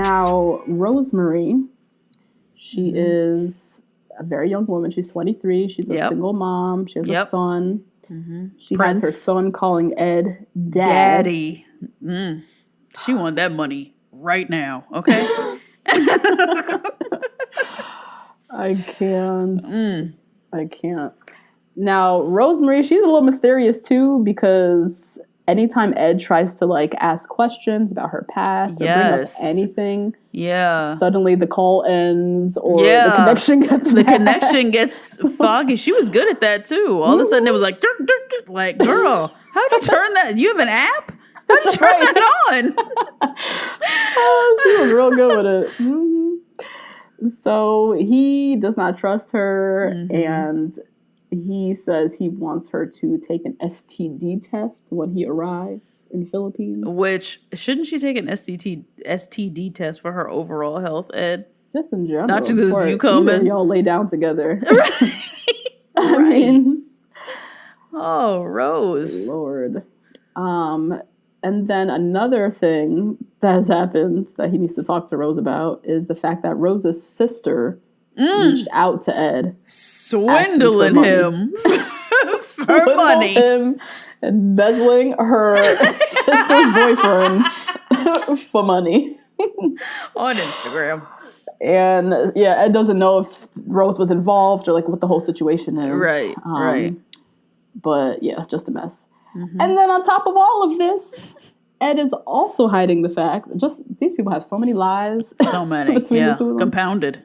Now, Rosemary, she is a very young woman. She's 23. She's a single mom. She has a son. She has her son calling Ed Daddy. She want that money right now, okay? I can't. Now, Rosemary, she's a little mysterious too, because anytime Ed tries to like ask questions about her past or bring up anything, suddenly the call ends or the connection gets foggy. She was good at that too. All of a sudden it was like, like, girl, how'd you turn that? You have an app? How'd you turn that on? She was real good with it. So he does not trust her, and he says he wants her to take an STD test when he arrives in the Philippines. Which, shouldn't she take an STD test for her overall health, Ed? Just in general. Not just you coming. Y'all lay down together. I mean. Oh, Rose. Lord. And then another thing that has happened that he needs to talk to Rose about is the fact that Rose's sister reached out to Ed. Swindling him for money. Him embezzling her sister's boyfriend for money. On Instagram. And Ed doesn't know if Rose was involved or like what the whole situation is. Right. But yeah, just a mess. And then on top of all of this, Ed is also hiding the fact just these people have so many lies. So many. Between the two of them. Compounded.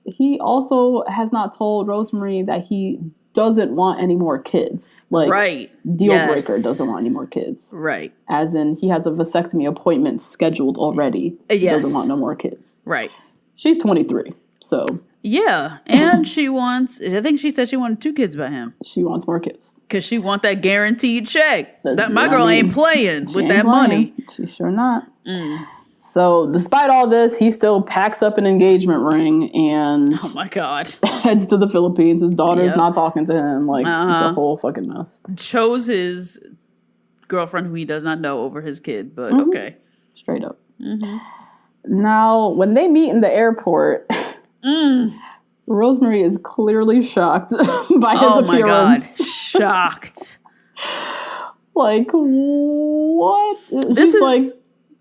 He also has not told Rosemary that he doesn't want any more kids. Like, deal breaker, doesn't want any more kids. Right. As in, he has a vasectomy appointment scheduled already. He doesn't want no more kids. Right. She's 23, so. Yeah, and she wants, I think she said she wanted 2 kids by him. She wants more kids. Because she want that guaranteed check. My girl ain't playing with that money. She's sure not. So, despite all this, he still packs up an engagement ring and oh my God, heads to the Philippines. His daughter's not talking to him. Like, it's a whole fucking mess. Chose his girlfriend who he does not know over his kid, but okay. Straight up. Now, when they meet in the airport, Rosemary is clearly shocked by his appearance. Oh my God, shocked. Like, what? She's like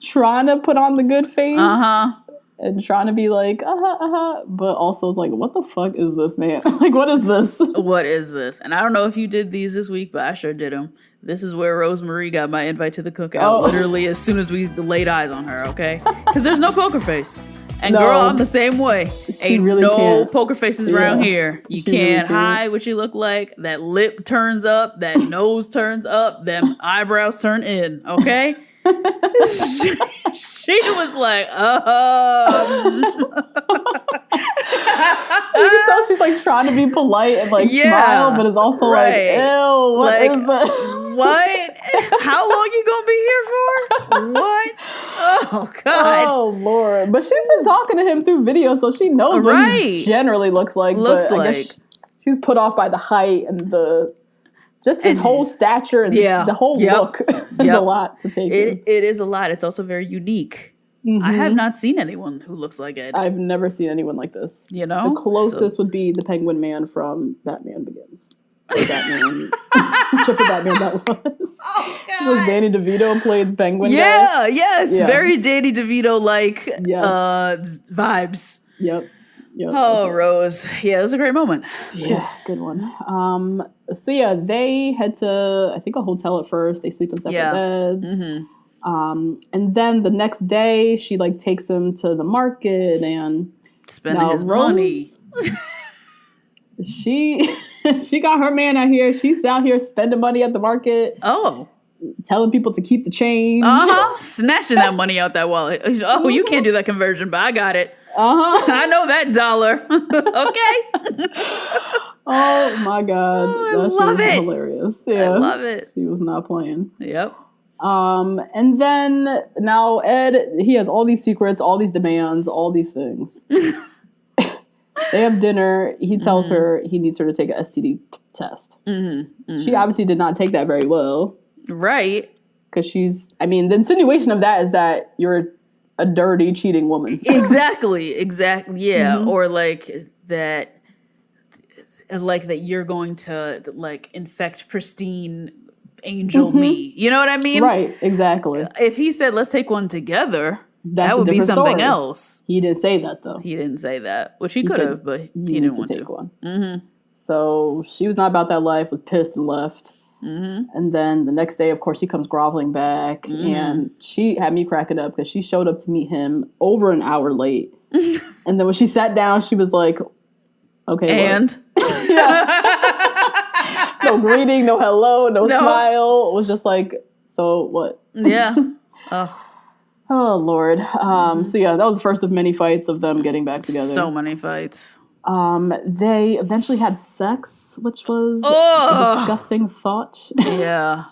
trying to put on the good face. And trying to be like, but also it's like, what the fuck is this, man? Like, what is this? What is this? And I don't know if you did these this week, but I sure did them. This is where Rosemary got my invite to the cookout, literally as soon as we laid eyes on her, okay? Because there's no poker face. And girl, I'm the same way. Ain't really can't. Poker faces around here. You can't really hide what you look like. That lip turns up. That nose turns up. Them eyebrows turn in, okay? she was like, You can tell she's like trying to be polite and like smile, but it's also like, ew, what is that? What? How long you gonna be here for? What? Oh God. Oh Lord. But she's been talking to him through video, so she knows what he generally looks like. I guess she's put off by the height and the just his whole stature and the whole look is a lot to take in. It is a lot. It's also very unique. I have not seen anyone who looks like Ed. I've never seen anyone like this. You know? The closest would be the Penguin Man from Batman Begins. Batman. Whichever Batman that was. Oh, God. It was Danny DeVito played Penguin guy. Very Danny DeVito-like vibes. Yep. Oh, Rose. Yeah, it was a great moment. Good one. So they head to, I think, a hotel at first. They sleep in separate beds. And then the next day, she like takes him to the market and spending his money. She got her man out here. She's out here spending money at the market. Oh. Telling people to keep the change. Snatching that money out that wallet. Oh, you can't do that conversion, but I got it. I know that dollar. Okay. Oh my God. I love it. Hilarious. Yeah. I love it. She was not playing. Yep. And then now Ed, he has all these secrets, all these demands, all these things. They have dinner. He tells her he needs her to take an STD test. She obviously did not take that very well. Right. Because the insinuation of that is that you're a dirty, cheating woman. Exactly. Yeah. Or like that you're going to like infect pristine angel me. You know what I mean? Right, exactly. If he said, let's take one together, that would be something else. He didn't say that, though. He didn't say that, which he could have, but he didn't want to. Take one. So she was not about that life, was pissed and left. And then the next day, of course, he comes groveling back. And she had me cracking up because she showed up to meet him over an hour late. And then when she sat down, she was like, okay, and? No greeting, no hello, no smile. It was just like, so what? Yeah. Oh, Lord. So, yeah, that was the first of many fights of them getting back together. So many fights. They eventually had sex, which was a disgusting thought. Yeah.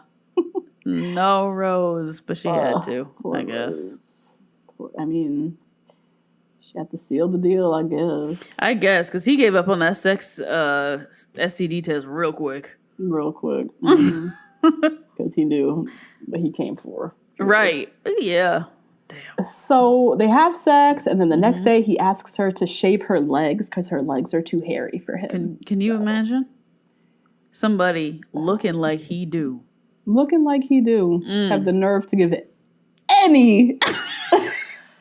No Rose, but she had to, I guess. I mean, she had to seal the deal, I guess. I guess, because he gave up on that sex STD test real quick. Because he knew what he came for. Right. Yeah. Damn. So they have sex, and then the next day he asks her to shave her legs because her legs are too hairy for him. Can you imagine? Somebody looking like he do. Have the nerve to give any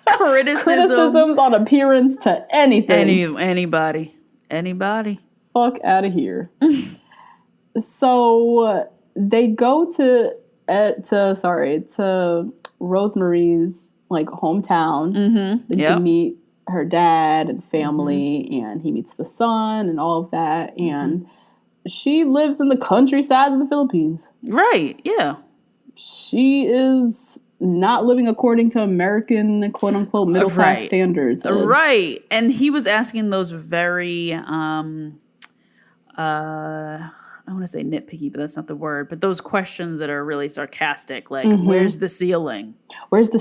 criticisms on appearance to anything. Anybody. Fuck out of here. So they go to Rosemarie's like hometown, so you can meet her dad and family, and he meets the son and all of that, and she lives in the countryside of the Philippines. Right? Yeah. She is not living according to American quote unquote middle class standards. Right. And he was asking those very I want to say nitpicky, but that's not the word. But those questions that are really sarcastic, like, where's the ceiling? Does the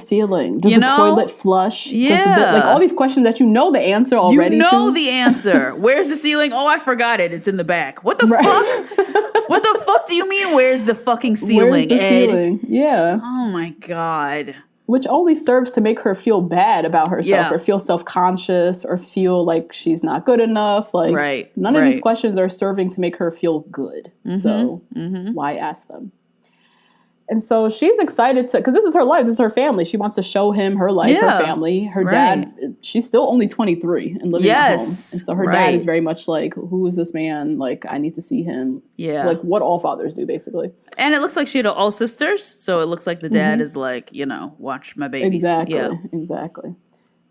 toilet flush? Yeah. Like all these questions that you know the answer already. The answer. Where's the ceiling? Oh, I forgot it. It's in the back. What the fuck? What the fuck do you mean, where's the fucking ceiling, Ed? Ceiling? Yeah. Oh, my God. Which only serves to make her feel bad about herself or feel self-conscious or feel like she's not good enough. Like none of these questions are serving to make her feel good. So why ask them? And so she's excited because this is her life. This is her family. She wants to show him her life, her family. Her dad, she's still only 23 and living at home. And so her dad is very much like, who is this man? Like, I need to see him. Yeah. Like what all fathers do, basically. And it looks like she had all sisters. So it looks like the dad is like, watch my babies. Exactly.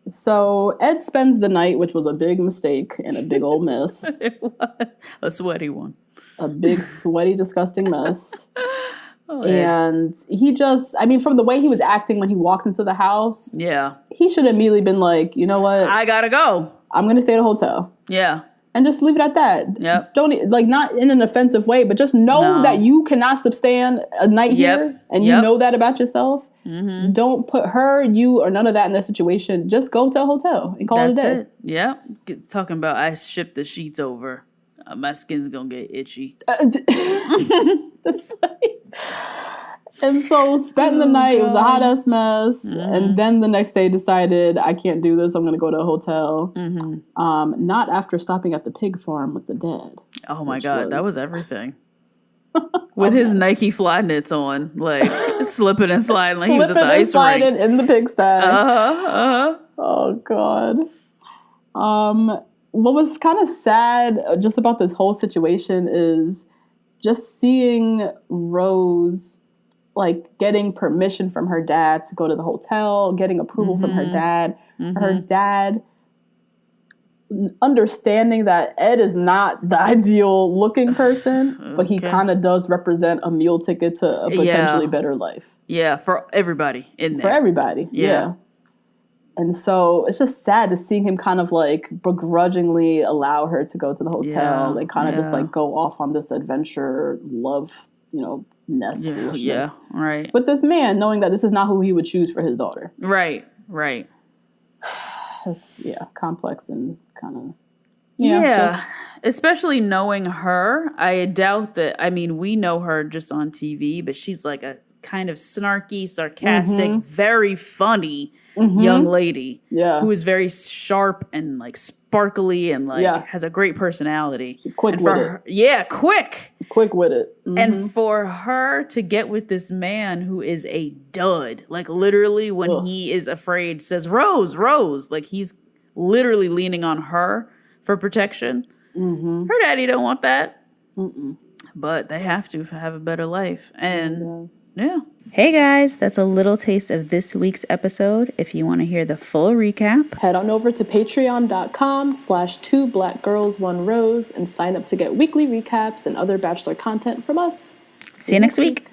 So Ed spends the night, which was a big mistake and a big old mess. It was a sweaty one. A big, sweaty, disgusting mess. And he just, from the way he was acting when he walked into the house, he should have immediately been like, you know what? I gotta go. I'm going to stay at a hotel. Yeah. And just leave it at that. Yep. Don't, not in an offensive way, but just know that you cannot sustain a night here, and you know that about yourself. Don't put her, you, or none of that in that situation. Just go to a hotel and call it a day. Yeah. Talking about I shipped the sheets over. My skin's gonna get itchy. And so spent the night. It was a hot ass mess. And then the next day decided, I can't do this. I'm gonna go to a hotel. Not after stopping at the pig farm with the dad. Oh my God, that was everything. With his Nike fly knits on, like slipping and sliding like he was at the ice rink. In the pigsty. Oh God. What was kind of sad just about this whole situation is just seeing Rose like getting permission from her dad to go to the hotel, getting approval from her dad, her dad understanding that Ed is not the ideal looking person, but he kind of does represent a meal ticket to a potentially better life. Yeah, for everybody in there. For everybody, yeah. And so it's just sad to see him kind of like begrudgingly allow her to go to the hotel. They kind of just like go off on this adventure, love, nest. Yeah, right. With this man, knowing that this is not who he would choose for his daughter. Right. It's, complex and kind of. Especially knowing her. I doubt that, we know her just on TV, but she's like a kind of snarky, sarcastic, very funny young lady who is very sharp and like sparkly and like has a great personality. She's quick with it. Yeah, quick with it. And for her to get with this man who is a dud, like literally when he is afraid says Rose, like he's literally leaning on her for protection. Her daddy don't want that. But they have to have a better life. And yeah. Hey guys, that's a little taste of this week's episode. If you want to hear the full recap, head on over to patreon.com/2blackgirls1rose and sign up to get weekly recaps and other Bachelor content from us. See you next week.